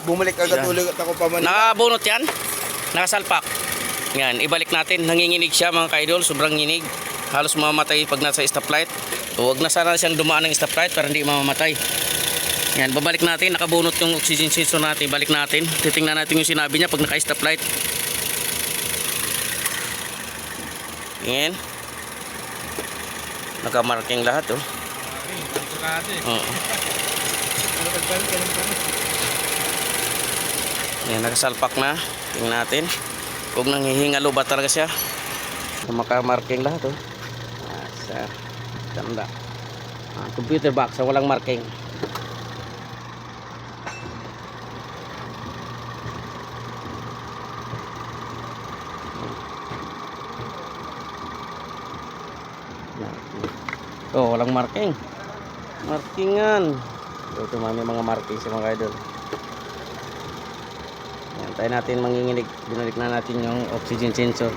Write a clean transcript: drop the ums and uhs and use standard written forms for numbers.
Bumalik agad ulit ako pa man. Nakabunot yan. Nakasalpak. Yan, ibalik natin. Nanginginig siya mga ka-idol. Sobrang nginig. Halos mamamatay pag nasa stoplight. So, huwag na sana siyang dumaan ng stoplight para hindi mamamatay. Yan, babalik natin. Nakabunot yung oxygen sensor natin. Balik natin. Titingnan natin yung sinabi niya pag naka-stoplight. Yan. Nakamarking lahat, oh. Oo. Yan, nakasalpak na. Tingnan natin. Kung nanghihingalo ba talaga siya. Makamarking lahat, oh. Sa tanda. Computer box sa walang marking. Oh, walang marking. Markingan. Ito may mga marking sa mga idol. Yan, tayo natin manginginig. Binalik na natin yung oxygen sensor.